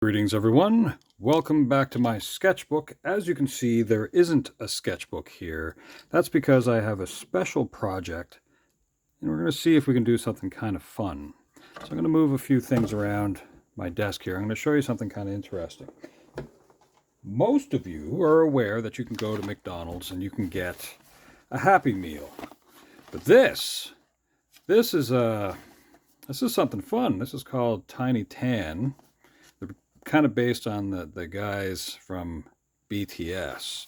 Greetings everyone, welcome back to my sketchbook. As you can see, there isn't a sketchbook here. That's because I have a special project and we're going to see if we can do something kind of fun. So I'm going to move a few things around my desk here. I'm going to show you something kind of interesting. Most of you are aware that you can go to McDonald's and you can get a Happy Meal. But this is something fun. This is called Tiny Tan. Kind of based on the guys from BTS.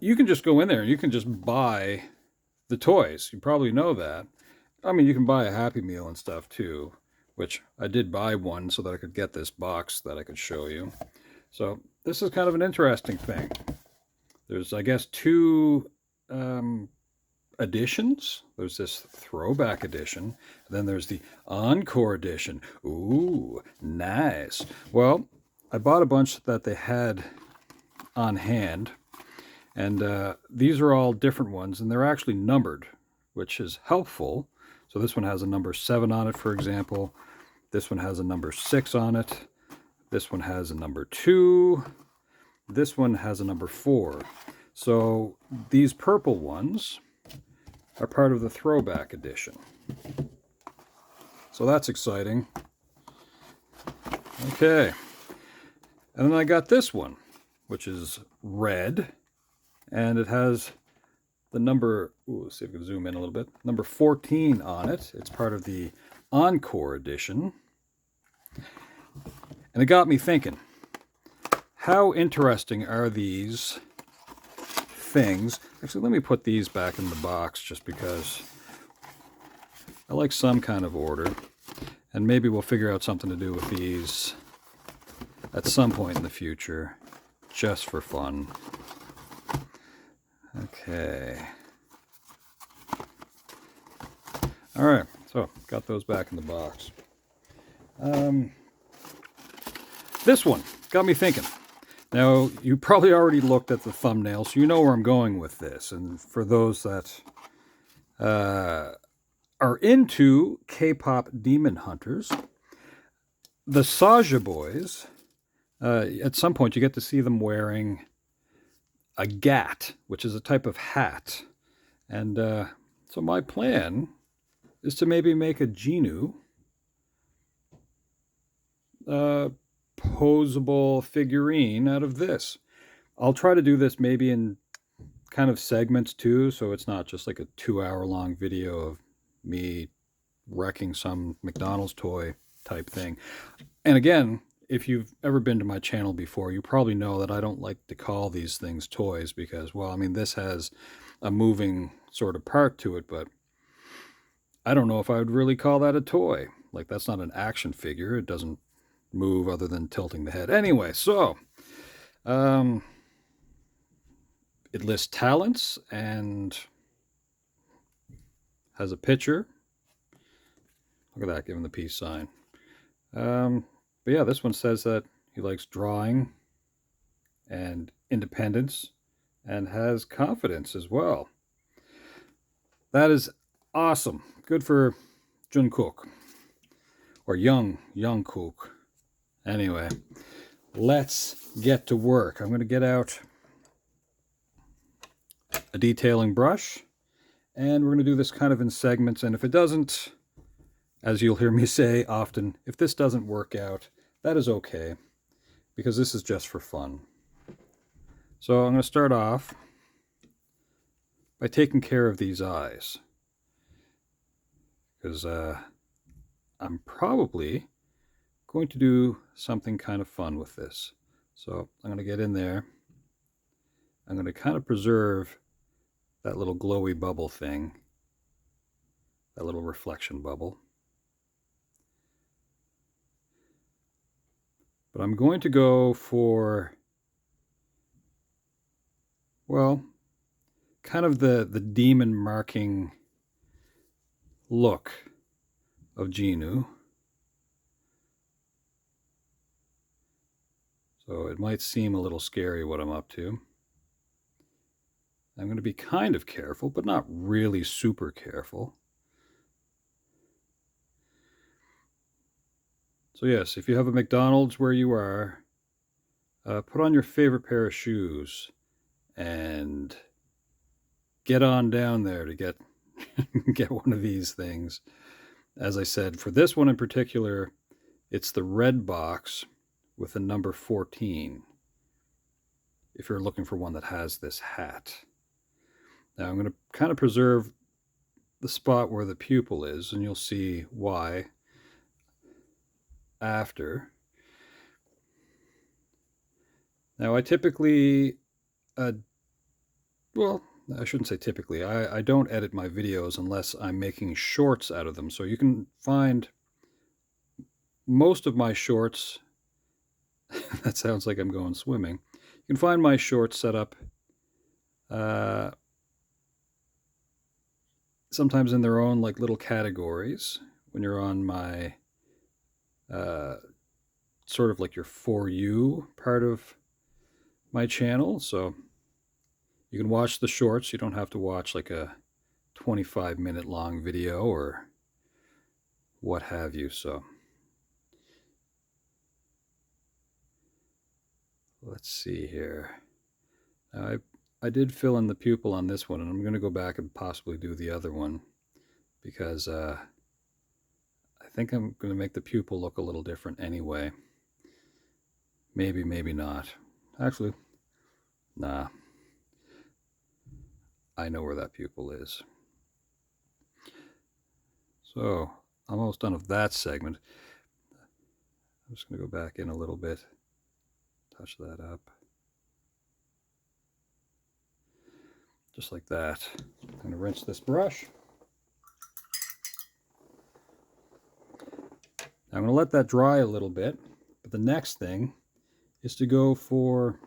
You can just go in there and you can just buy the toys. You probably know that. I mean, you can buy a Happy Meal and stuff too, which I did buy one so that I could get this box that I could show you. So this is kind of an interesting thing. There's, I guess, two editions. There's this throwback edition, and then there's the Encore Edition. Ooh, nice. Well, I bought a bunch that they had on hand, and these are all different ones, and they're actually numbered, which is helpful. So this one has a number 7 on it, for example. This one has a number 6 on it. This one has a number 2. This one has a number 4. So these purple ones are part of the throwback edition. So that's exciting. Okay. And then I got this one, which is red, and it has the number, let's see if we can zoom in a little bit, number 14 on it. It's part of the Encore Edition. And it got me thinking, how interesting are these things? Actually, let me put these back in the box just because I like some kind of order, and maybe we'll figure out something to do with these at some point in the future, just for fun. Okay. All right, so got those back in the box. This one got me thinking. Now, you probably already looked at the thumbnail, so you know where I'm going with this. And for those that are into K-pop demon hunters, the Saja Boys, at some point you get to see them wearing a gat, which is a type of hat. And so my plan is to maybe make a Jinu posable figurine out of this. I'll try to do this maybe in kind of segments too, so it's not just like a 2-hour long video of me wrecking some McDonald's toy type thing. And again, if you've ever been to my channel before, you probably know that I don't like to call these things toys because, well, I mean, this has a moving sort of part to it, but I don't know if I would really call that a toy. Like, that's not an action figure. It doesn't move other than tilting the head. Anyway, so it lists talents and has a picture. Look at that, giving the peace sign. But yeah, this one says that he likes drawing and independence and has confidence as well. That is awesome. Good for Jung Kook. Or Jung Kook. Anyway, let's get to work. I'm going to get out a detailing brush, and we're going to do this kind of in segments. And if it doesn't, as you'll hear me say often, if this doesn't work out, that is okay, because this is just for fun. So I'm going to start off by taking care of these eyes, because I'm probably going to do something kind of fun with this. So I'm going to get in there. I'm going to kind of preserve that little glowy bubble thing, that little reflection bubble. But I'm going to go for, well, kind of the demon marking look of Jinu. So it might seem a little scary what I'm up to. I'm going to be kind of careful, but not really super careful. So yes, if you have a McDonald's where you are, put on your favorite pair of shoes and get on down there to get get one of these things. As I said, for this one in particular, it's the red box with the number 14, if you're looking for one that has this hat. Now I'm going to kind of preserve the spot where the pupil is, and you'll see why after. Now I typically, well, I shouldn't say typically. I don't edit my videos unless I'm making shorts out of them. So you can find most of my shorts, that sounds like I'm going swimming. You can find my shorts set up sometimes in their own like little categories when you're on my sort of like your For You part of my channel. So you can watch the shorts. You don't have to watch like a 25-minute long video or what have you. So let's see here. Now I did fill in the pupil on this one, and I'm going to go back and possibly do the other one because I think I'm going to make the pupil look a little different anyway. Maybe, maybe not. Actually, nah. I know where that pupil is. So, almost done with that segment. I'm just going to go back in a little bit, touch that up. Just like that. I'm going to rinse this brush. Now I'm going to let that dry a little bit, but the next thing is to go for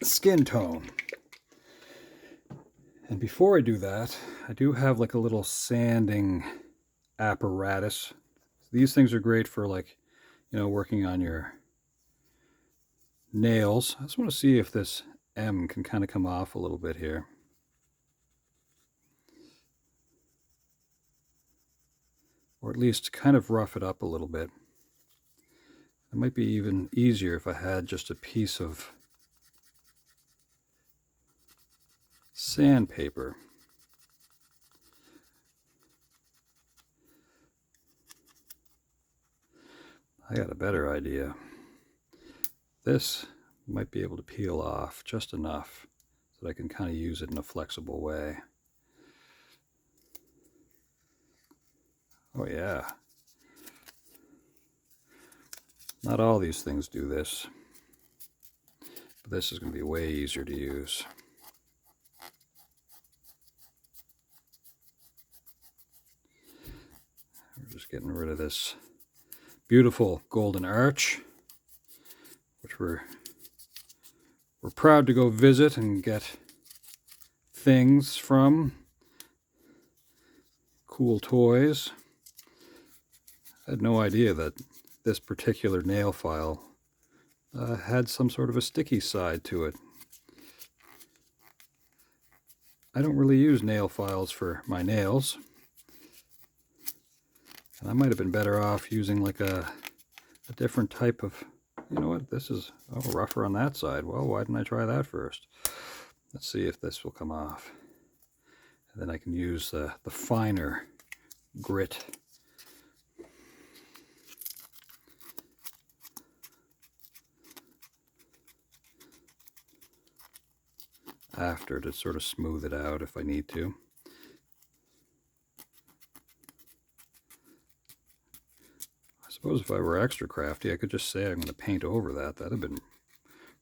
skin tone. And before I do that, I do have like a little sanding apparatus. These things are great for like, you know, working on your nails. I just want to see if this M can kind of come off a little bit here. Or at least kind of rough it up a little bit. It might be even easier if I had just a piece of sandpaper. I got a better idea. This might be able to peel off just enough so that I can kind of use it in a flexible way. Oh yeah. Not all these things do this, but this is going to be way easier to use. We're just getting rid of this beautiful golden arch, which we're proud to go visit and get things from. Cool toys. I had no idea that this particular nail file had some sort of a sticky side to it. I don't really use nail files for my nails. And I might have been better off using like a different type of, you know what, this is rougher on that side. Well, why didn't I try that first? Let's see if this will come off. And then I can use the finer grit. After to sort of smooth it out if I need to. I suppose if I were extra crafty, I could just say I'm going to paint over that. That'd have been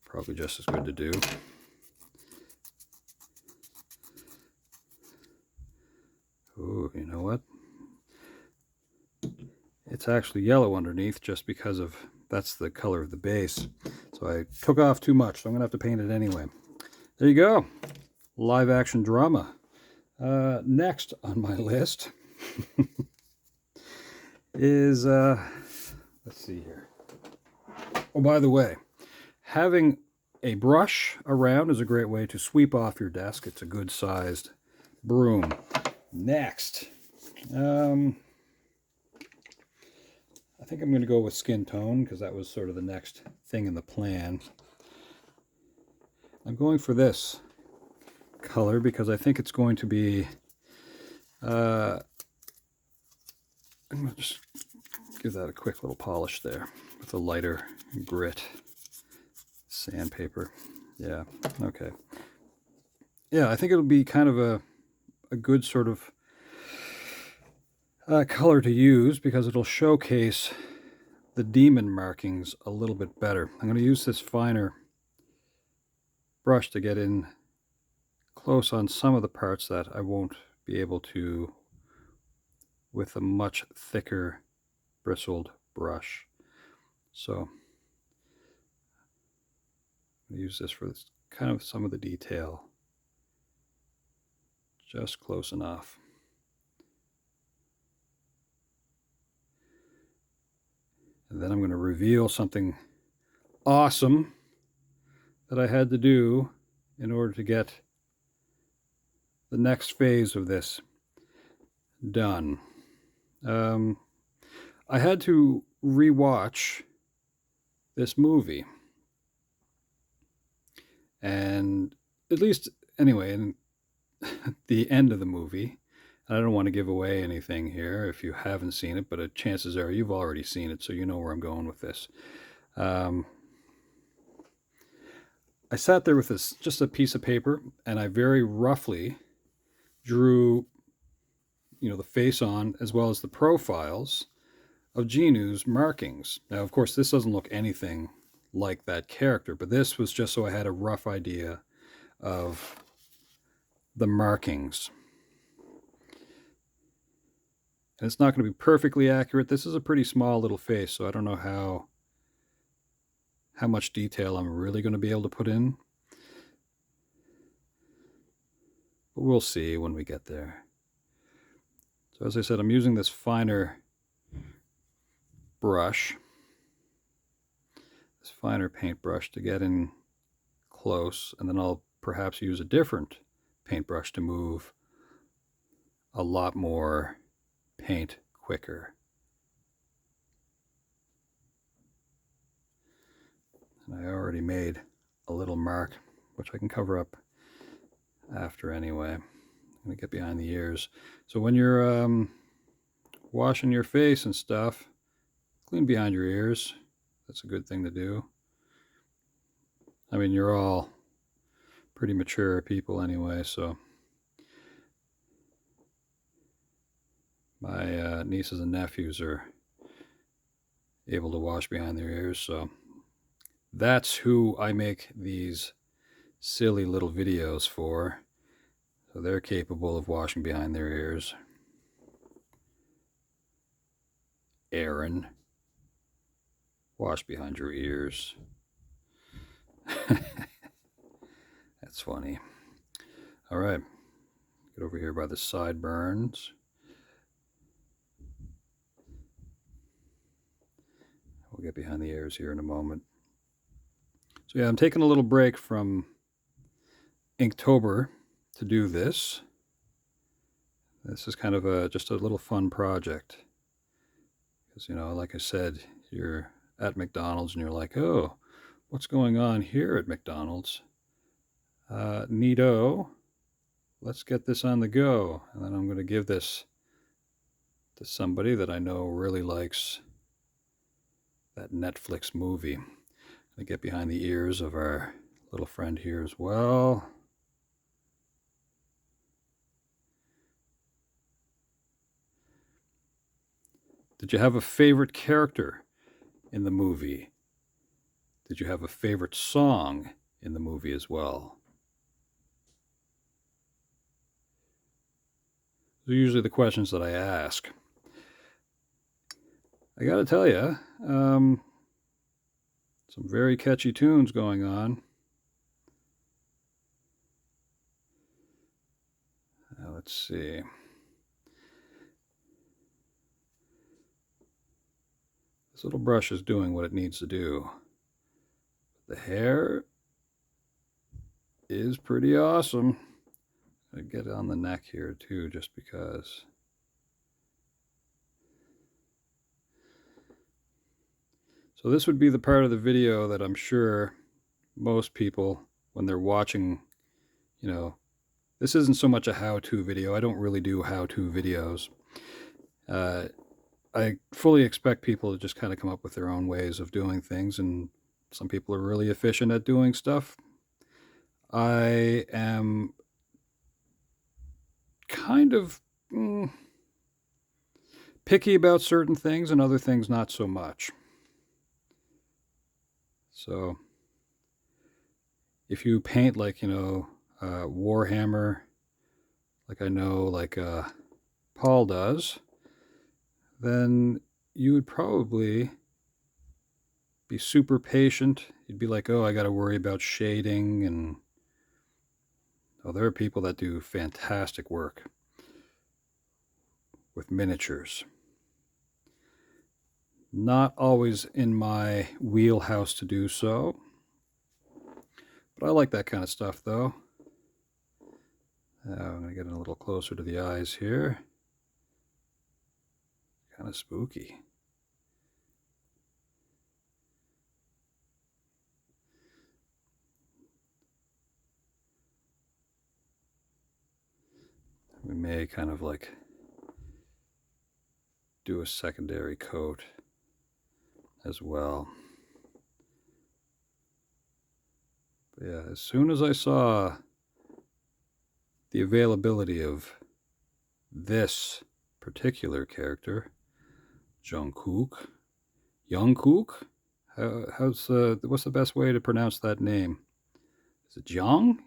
probably just as good to do. Ooh, you know what? It's actually yellow underneath just because of, that's the color of the base. So I took off too much, so I'm going to have to paint it anyway. There you go. Live action drama. Next on my list is, let's see here. Oh, by the way, having a brush around is a great way to sweep off your desk. It's a good sized broom. Next, I think I'm going to go with skin tone because that was sort of the next thing in the plan. I'm going for this color because I think it's going to be, I'm going to just give that a quick little polish there with a lighter grit sandpaper. Yeah, okay. Yeah, I think it'll be kind of a good sort of color to use because it'll showcase the demon markings a little bit better. I'm going to use this finer brush to get in close on some of the parts that I won't be able to with a much thicker bristled brush. So I'm going to use this for this kind of some of the detail. Just close enough. And then I'm going to reveal something awesome that I had to do in order to get the next phase of this done. I had to rewatch this movie. And at least, anyway, in the end of the movie, I don't want to give away anything here if you haven't seen it, but chances are you've already seen it, so you know where I'm going with this. I sat there with this, just a piece of paper, and I very roughly drew, the face on as well as the profiles of Jinu's markings. Now, of course, this doesn't look anything like that character, but this was just so I had a rough idea of the markings. And it's not going to be perfectly accurate. This is a pretty small little face, so I don't know how much detail I'm really going to be able to put in. But we'll see when we get there. So as I said, I'm using this finer brush, this finer paintbrush to get in close, and then I'll perhaps use a different paintbrush to move a lot more paint quicker. And I already made a little mark, which I can cover up after anyway. I'm going to get behind the ears. So when you're washing your face and stuff, clean behind your ears. That's a good thing to do. I mean, you're all pretty mature people anyway, so my nieces and nephews are able to wash behind their ears, so that's who I make these silly little videos for. So they're capable of washing behind their ears. Aaron, wash behind your ears. That's funny. All right, get over here by the sideburns. We'll get behind the ears here in a moment. So yeah, I'm taking a little break from Inktober to do this. This is kind of just a little fun project. Because, like I said, you're at McDonald's and you're like, oh, what's going on here at McDonald's? Neato. Let's get this on the go. And then I'm going to give this to somebody that I know really likes that Netflix movie. I'm going to get behind the ears of our little friend here as well. Did you have a favorite character in the movie? Did you have a favorite song in the movie as well? Those are usually the questions that I ask. I gotta tell you, some very catchy tunes going on. Let's see. This little brush is doing what it needs to do. The hair is pretty awesome. I get it on the neck here too, just because. So this would be the part of the video that I'm sure most people, when they're watching, this isn't so much a how-to video. I don't really do how-to videos. I fully expect people to just kind of come up with their own ways of doing things, and some people are really efficient at doing stuff. I am kind of picky about certain things, and other things not so much. So if you paint like, Warhammer, like I know like Paul does, then you would probably be super patient. You'd be like, oh, I got to worry about shading, and there are people that do fantastic work with miniatures. Not always in my wheelhouse to do so, but I like that kind of stuff though. I'm going to get a little closer to the eyes here. Kind of spooky. We may kind of like do a secondary coat as well. But yeah, as soon as I saw the availability of this particular character, Jung Kook, what's the best way to pronounce that name? Is it Jung?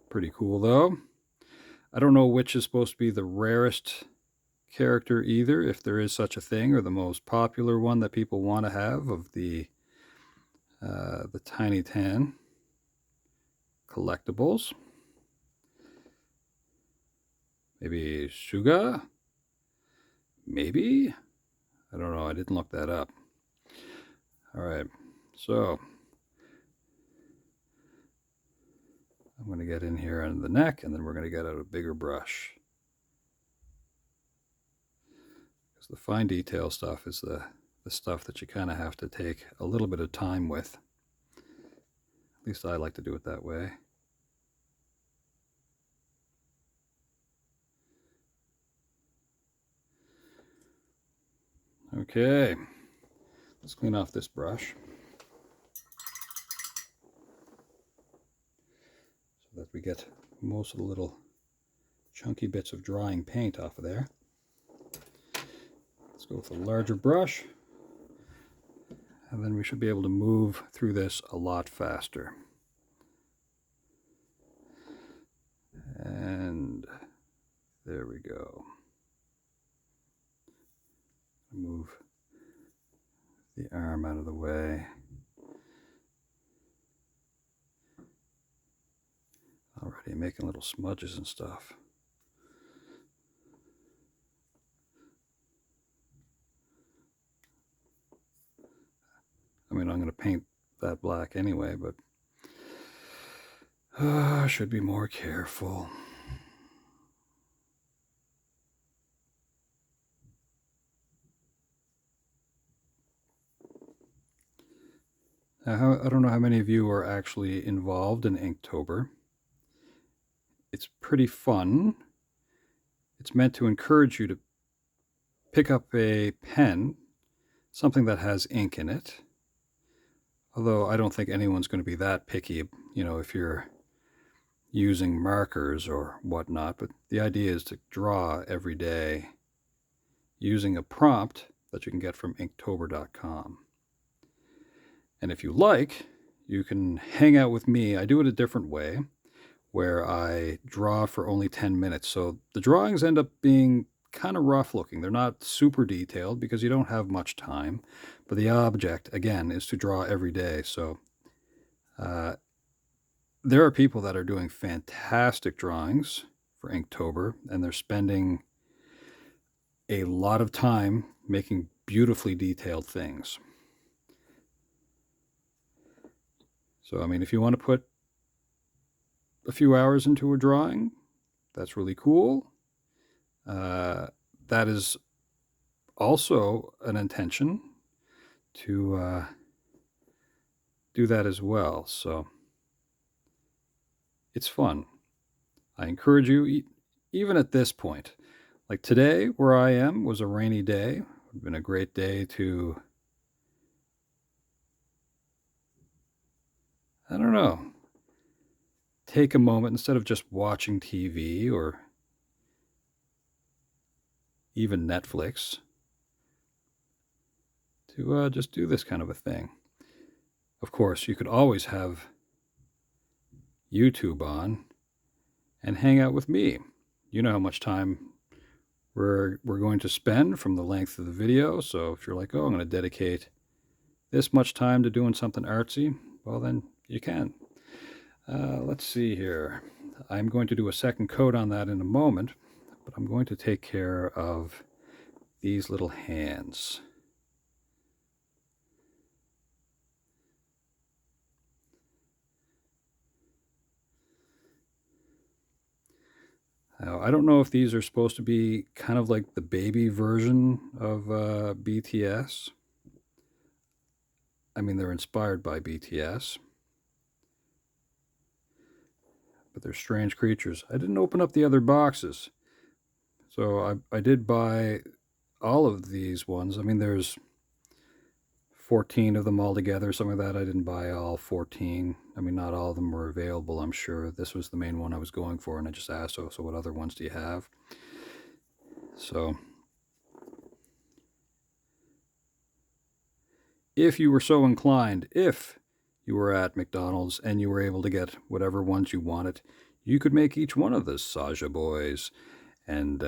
Pretty cool though. I don't know which is supposed to be the rarest character either, if there is such a thing, or the most popular one that people want to have of the Tiny Tan collectibles. Maybe Suga? Maybe? I don't know. I didn't look that up. All right. So I'm going to get in here on the neck, and then we're going to get out a bigger brush. Because the fine detail stuff is the stuff that you kind of have to take a little bit of time with. At least I like to do it that way. Okay, let's clean off this brush so that we get most of the little chunky bits of drying paint off of there. Let's go with a larger brush, and then we should be able to move through this a lot faster. And there we go. Move the arm out of the way. Already making little smudges and stuff. I mean, I'm going to paint that black anyway, but I should be more careful. Now, I don't know how many of you are actually involved in Inktober. It's pretty fun. It's meant to encourage you to pick up a pen, something that has ink in it. Although I don't think anyone's going to be that picky, if you're using markers or whatnot. But the idea is to draw every day using a prompt that you can get from Inktober.com. And if you like, you can hang out with me. I do it a different way, where I draw for only 10 minutes. So the drawings end up being kind of rough looking. They're not super detailed because you don't have much time. But the object, again, is to draw every day. So there are people that are doing fantastic drawings for Inktober, and they're spending a lot of time making beautifully detailed things. So, I mean, if you want to put a few hours into a drawing, that's really cool. That is also an intention to do that as well. So it's fun. I encourage you, even at this point, like today where I am was a rainy day. It's been a great day to, I don't know, take a moment instead of just watching TV or even Netflix to just do this kind of a thing. Of course, you could always have YouTube on and hang out with me. You know how much time we're going to spend from the length of the video. So if you're like, oh, I'm going to dedicate this much time to doing something artsy, well, then you can. Let's see here. I'm going to do a second coat on that in a moment, but I'm going to take care of these little hands. Now, I don't know if these are supposed to be kind of like the baby version of BTS. I mean, they're inspired by BTS, but they're strange creatures. I didn't open up the other boxes, so I did buy all of these ones. I mean, there's 14 of them all together, something like that. I didn't buy all 14. I mean, not all of them were available, I'm sure. This was the main one I was going for, and I just asked, so what other ones do you have? So if you were so inclined, if you were at McDonald's and you were able to get whatever ones you wanted, you could make each one of the Saja Boys and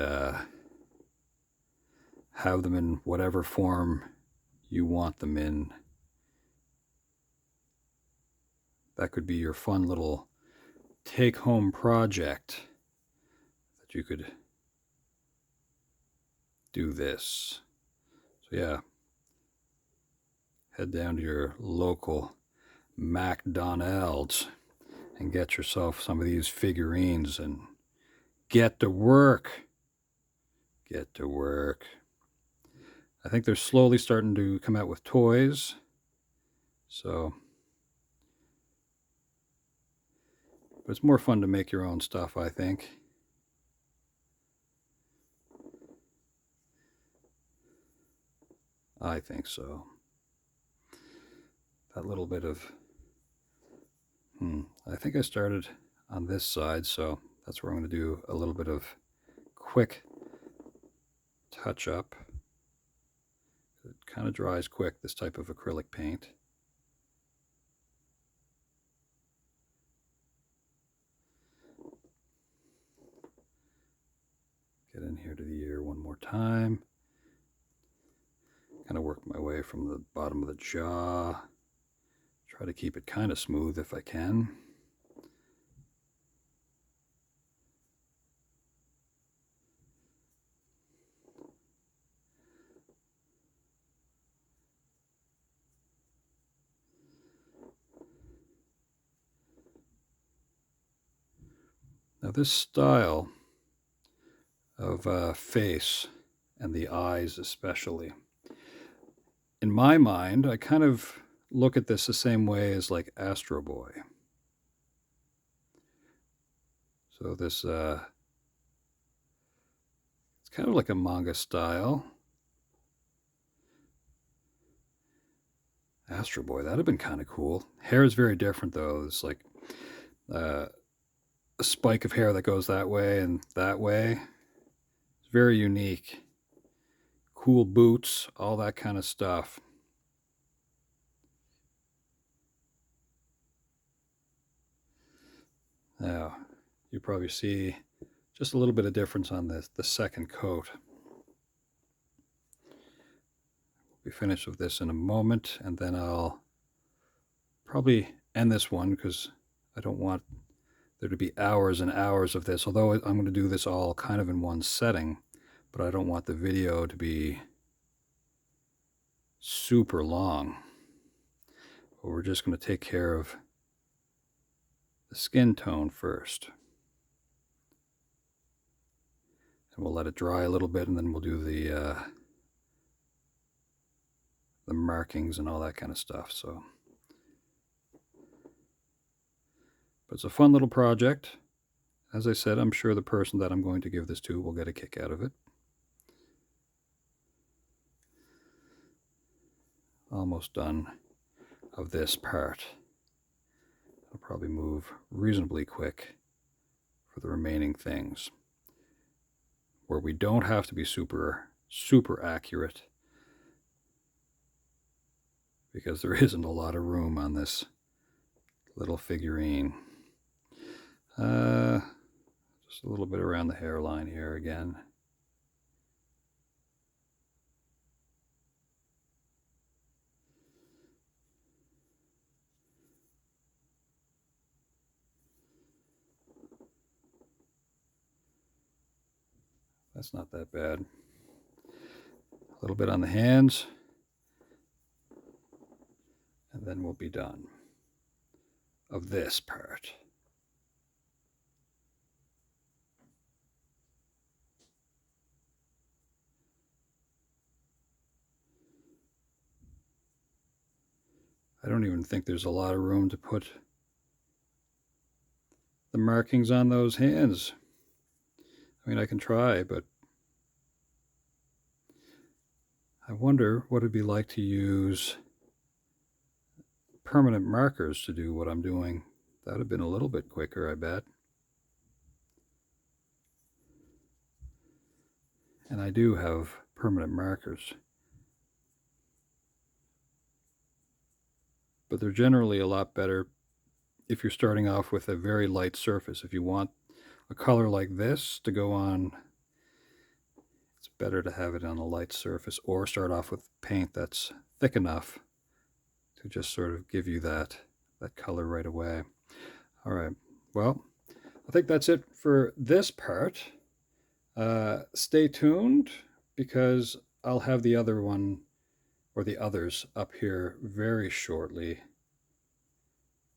have them in whatever form you want them in. That could be your fun little take-home project that you could do this. So yeah, head down to your local McDonald's and get yourself some of these figurines and get to work. Get to work. I think they're slowly starting to come out with toys. So, but it's more fun to make your own stuff, I think. I think so. That little bit of, I think I started on this side, so that's where I'm going to do a little bit of quick touch up. It kind of dries quick, this type of acrylic paint. Get in here to the ear one more time. Kind of work my way from the bottom of the jaw. Try to keep it kind of smooth if I can. Now this style of face and the eyes especially, in my mind, I kind of look at this the same way as like Astro Boy. So this, it's kind of like a manga style. Astro Boy, that'd have been kind of cool. Hair is very different though. It's like a spike of hair that goes that way and that way. It's very unique. Cool boots, all that kind of stuff. Now, you probably see just a little bit of difference on the second coat. We'll be finished with this in a moment, and then I'll probably end this one because I don't want there to be hours and hours of this, although I'm going to do this all kind of in one setting, but I don't want the video to be super long. But we're just going to take care of the skin tone first. And we'll let it dry a little bit, and then we'll do the markings and all that kind of stuff. So, but it's a fun little project. As I said, I'm sure the person that I'm going to give this to will get a kick out of it. Almost done of this part. I'll probably move reasonably quick for the remaining things, where we don't have to be super accurate, because there isn't a lot of room on this little figurine. Just a little bit around the hairline here again. That's not that bad. A little bit on the hands, and then we'll be done of this part. I don't even think there's a lot of room to put the markings on those hands. I mean, I can try, but I wonder what it'd be like to use permanent markers to do what I'm doing. That would have been a little bit quicker, I bet. And I do have permanent markers, but they're generally a lot better if you're starting off with a very light surface. If you want a color like this to go on, it's better to have it on a light surface, or start off with paint that's thick enough to just sort of give you that color right away. All right, well, I think that's it for this part. Stay tuned, because I'll have the other one, or the others, up here very shortly,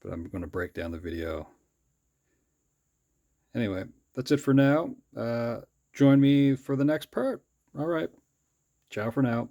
but I'm going to break down the video. Anyway, that's it for now. Join me for the next part. All right, ciao for now.